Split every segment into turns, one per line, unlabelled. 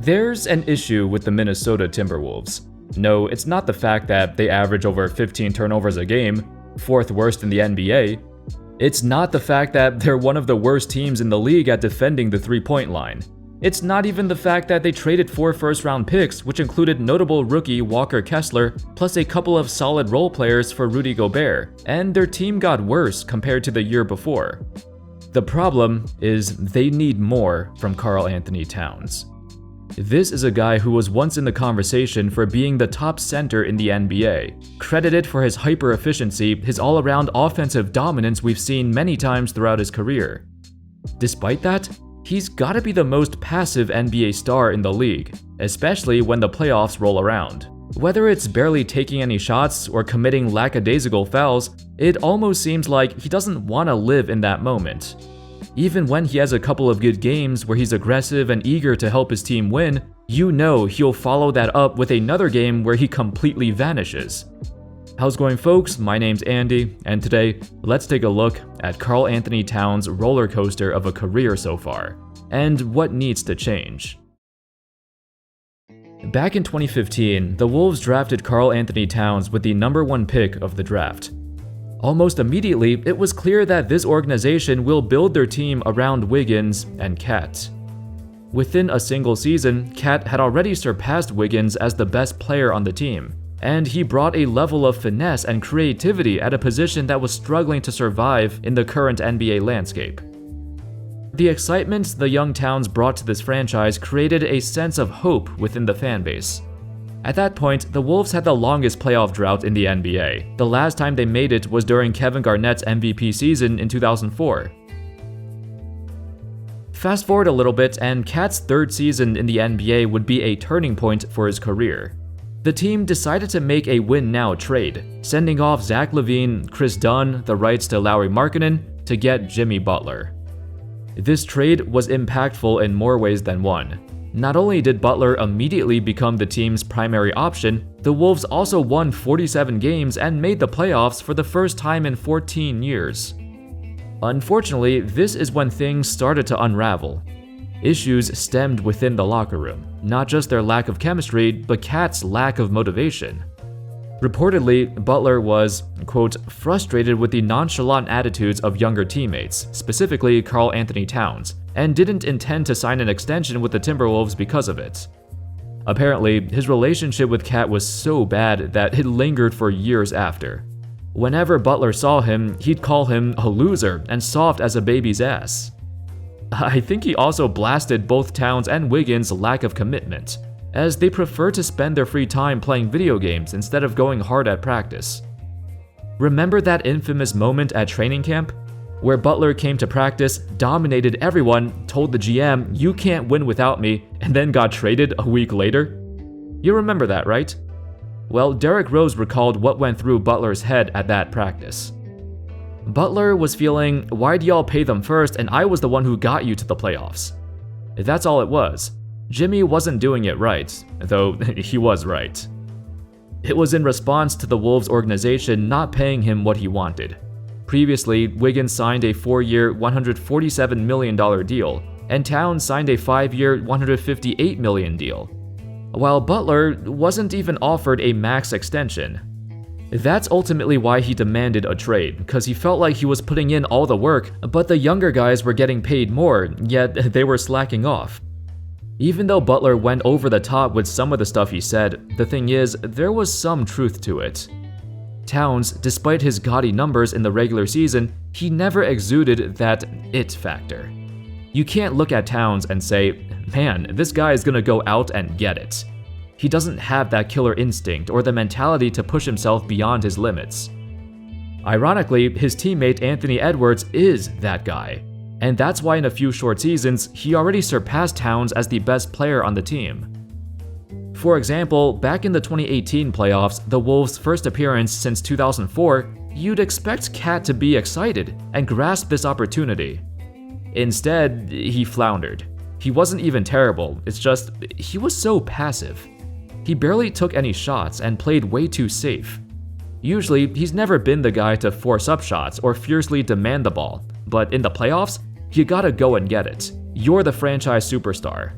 There's an issue with the Minnesota Timberwolves. No, it's not the fact that they average over 15 turnovers a game, fourth worst in the NBA. It's not the fact that they're one of the worst teams in the league at defending the three-point line. It's not even the fact that they traded 4 first-round picks, which included notable rookie Walker Kessler, plus a couple of solid role players for Rudy Gobert, and their team got worse compared to the year before. The problem is they need more from Karl-Anthony Towns. This is a guy who was once in the conversation for being the top center in the NBA, credited for his hyper-efficiency, his all-around offensive dominance we've seen many times throughout his career. Despite that, he's gotta be the most passive NBA star in the league, especially when the playoffs roll around. Whether it's barely taking any shots or committing lackadaisical fouls, it almost seems like he doesn't want to live in that moment. Even when he has a couple of good games where he's aggressive and eager to help his team win, you know he'll follow that up with another game where he completely vanishes. How's it going, folks? My name's Andy, and today, let's take a look at Karl-Anthony Towns' roller coaster of a career so far, and what needs to change. Back in 2015, the Wolves drafted Karl-Anthony Towns with the #1 pick of the draft. Almost immediately, it was clear that this organization will build their team around Wiggins and Cat. Within a single season, Cat had already surpassed Wiggins as the best player on the team, and he brought a level of finesse and creativity at a position that was struggling to survive in the current NBA landscape. The excitement the young Towns brought to this franchise created a sense of hope within the fanbase. At that point, the Wolves had the longest playoff drought in the NBA. The last time they made it was during Kevin Garnett's MVP season in 2004. Fast forward a little bit, and Cat's third season in the NBA would be a turning point for his career. The team decided to make a win-now trade, sending off Zach LaVine, Chris Dunn, the rights to Lauri Markkanen, to get Jimmy Butler. This trade was impactful in more ways than one. Not only did Butler immediately become the team's primary option, the Wolves also won 47 games and made the playoffs for the first time in 14 years. Unfortunately, this is when things started to unravel. Issues stemmed within the locker room, not just their lack of chemistry, but Cat's lack of motivation. Reportedly, Butler was, quote, frustrated with the nonchalant attitudes of younger teammates, specifically Karl-Anthony Towns, and didn't intend to sign an extension with the Timberwolves because of it. Apparently, his relationship with Cat was so bad that it lingered for years after. Whenever Butler saw him, he'd call him a loser and soft as a baby's ass. I think he also blasted both Towns and Wiggins' lack of commitment, as they prefer to spend their free time playing video games instead of going hard at practice. Remember that infamous moment at training camp? Where Butler came to practice, dominated everyone, told the GM, "You can't win without me," and then got traded a week later? You remember that, right? Well, Derrick Rose recalled what went through Butler's head at that practice. Butler was feeling, "Why'd y'all pay them first and I was the one who got you to the playoffs?" That's all it was. Jimmy wasn't doing it right, though he was right. It was in response to the Wolves organization not paying him what he wanted. Previously, Wiggins signed a 4-year, $147 million deal, and Towns signed a 5-year, $158 million deal, while Butler wasn't even offered a max extension. That's ultimately why he demanded a trade, because he felt like he was putting in all the work, but the younger guys were getting paid more, yet they were slacking off. Even though Butler went over the top with some of the stuff he said, the thing is, there was some truth to it. Towns, despite his gaudy numbers in the regular season, he never exuded that it factor. You can't look at Towns and say, "Man, this guy is gonna go out and get it." He doesn't have that killer instinct or the mentality to push himself beyond his limits. Ironically, his teammate Anthony Edwards is that guy, and that's why in a few short seasons, he already surpassed Towns as the best player on the team. For example, back in the 2018 playoffs, the Wolves' first appearance since 2004, you'd expect Cat to be excited and grasp this opportunity. Instead, he floundered. He wasn't even terrible, it's just, he was so passive. He barely took any shots and played way too safe. Usually, he's never been the guy to force up shots or fiercely demand the ball, but in the playoffs, you gotta go and get it. You're the franchise superstar.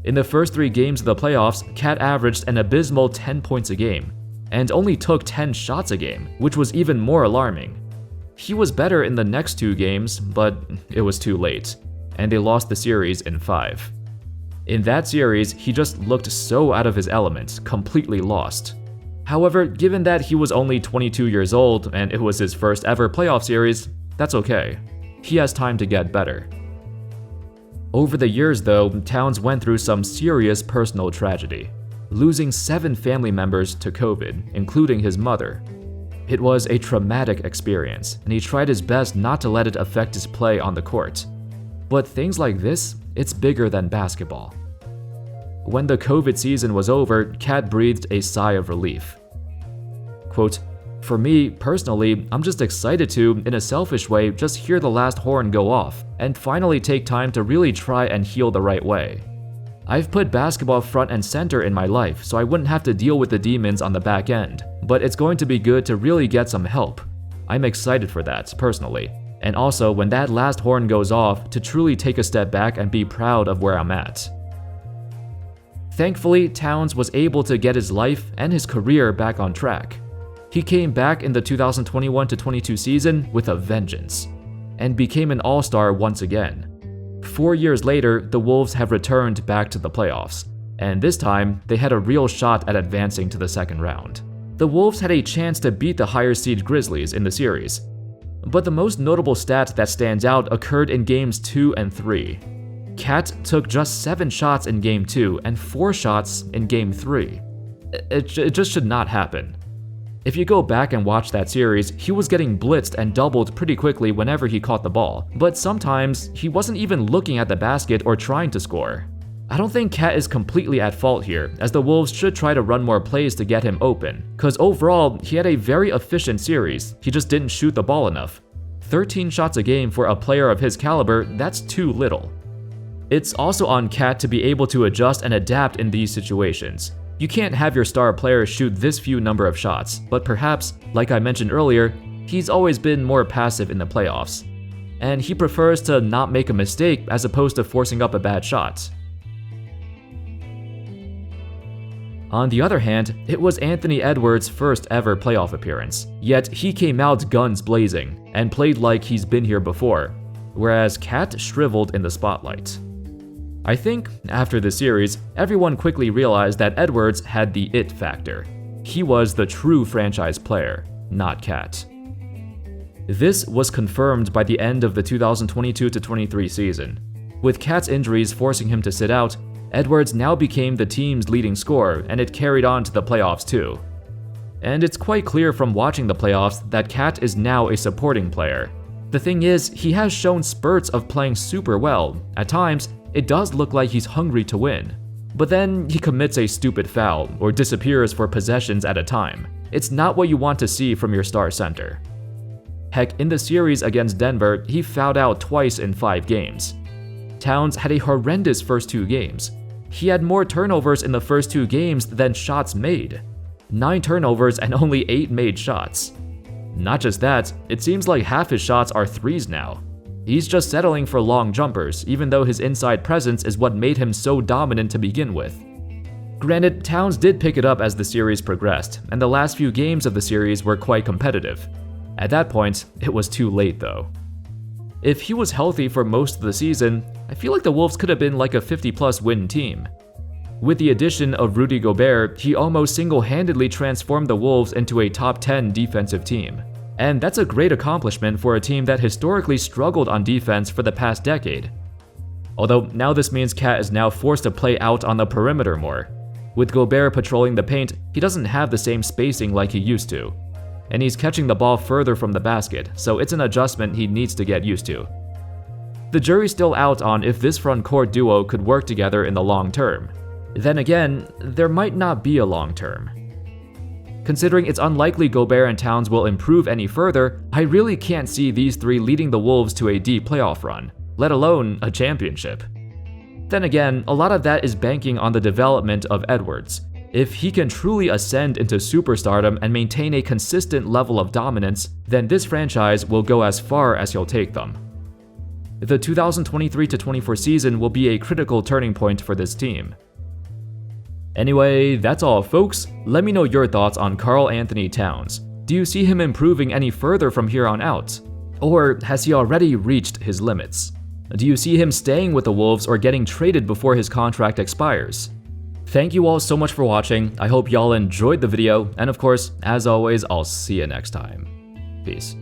In the first 3 games of the playoffs, Cat averaged an abysmal 10 points a game, and only took 10 shots a game, which was even more alarming. He was better in the next 2 games, but it was too late, and they lost the series in 5. In that series, he just looked so out of his element, completely lost. However, given that he was only 22 years old and it was his first ever playoff series, that's okay. He has time to get better. Over the years though, Towns went through some serious personal tragedy, losing 7 family members to COVID, including his mother. It was a traumatic experience, and he tried his best not to let it affect his play on the court. But things like this, it's bigger than basketball. When the COVID season was over, Cat breathed a sigh of relief. Quote, "For me, personally, I'm just excited to, in a selfish way, just hear the last horn go off and finally take time to really try and heal the right way. I've put basketball front and center in my life so I wouldn't have to deal with the demons on the back end, but it's going to be good to really get some help. I'm excited for that, personally. And also, when that last horn goes off, to truly take a step back and be proud of where I'm at." Thankfully, Towns was able to get his life and his career back on track. He came back in the 2021-22 season with a vengeance, and became an all-star once again. 4 years later, the Wolves have returned back to the playoffs, and this time, they had a real shot at advancing to the second round. The Wolves had a chance to beat the higher seed Grizzlies in the series, but the most notable stat that stands out occurred in games 2 and 3. Cat took just 7 shots in game 2 and 4 shots in game 3. It just should not happen. If you go back and watch that series, he was getting blitzed and doubled pretty quickly whenever he caught the ball, but sometimes he wasn't even looking at the basket or trying to score. I don't think Cat is completely at fault here, as the Wolves should try to run more plays to get him open, cause overall, he had a very efficient series, he just didn't shoot the ball enough. 13 shots a game for a player of his caliber, that's too little. It's also on Cat to be able to adjust and adapt in these situations. You can't have your star player shoot this few number of shots, but perhaps, like I mentioned earlier, he's always been more passive in the playoffs, and he prefers to not make a mistake as opposed to forcing up a bad shot. On the other hand, it was Anthony Edwards' first ever playoff appearance, yet he came out guns blazing and played like he's been here before, whereas Cat shriveled in the spotlight. I think, after the series, everyone quickly realized that Edwards had the it factor. He was the true franchise player, not Cat. This was confirmed by the end of the 2022-23 season. With Cat's injuries forcing him to sit out, Edwards now became the team's leading scorer, and it carried on to the playoffs too. And it's quite clear from watching the playoffs that Cat is now a supporting player. The thing is, he has shown spurts of playing super well. At times, it does look like he's hungry to win. But then he commits a stupid foul or disappears for possessions at a time. It's not what you want to see from your star center. Heck, in the series against Denver, he fouled out twice in 5 games. Towns had a horrendous first 2 games. He had more turnovers in the first 2 games than shots made. 9 turnovers and only 8 made shots. Not just that, it seems like half his shots are threes now. He's just settling for long jumpers, even though his inside presence is what made him so dominant to begin with. Granted, Towns did pick it up as the series progressed, and the last few games of the series were quite competitive. At that point, it was too late though. If he was healthy for most of the season, I feel like the Wolves could have been like a 50+ win team. With the addition of Rudy Gobert, he almost single-handedly transformed the Wolves into a top 10 defensive team. And that's a great accomplishment for a team that historically struggled on defense for the past decade. Although now this means Cat is now forced to play out on the perimeter more. With Gobert patrolling the paint, he doesn't have the same spacing like he used to. And he's catching the ball further from the basket, so it's an adjustment he needs to get used to. The jury's still out on if this front court duo could work together in the long term. Then again, there might not be a long term. Considering it's unlikely Gobert and Towns will improve any further, I really can't see these 3 leading the Wolves to a deep playoff run, let alone a championship. Then again, a lot of that is banking on the development of Edwards. If he can truly ascend into superstardom and maintain a consistent level of dominance, then this franchise will go as far as he'll take them. The 2023-24 season will be a critical turning point for this team. Anyway, that's all folks. Let me know your thoughts on Karl-Anthony Towns. Do you see him improving any further from here on out? Or has he already reached his limits? Do you see him staying with the Wolves or getting traded before his contract expires? Thank you all so much for watching. I hope y'all enjoyed the video, and of course, as always, I'll see you next time. Peace.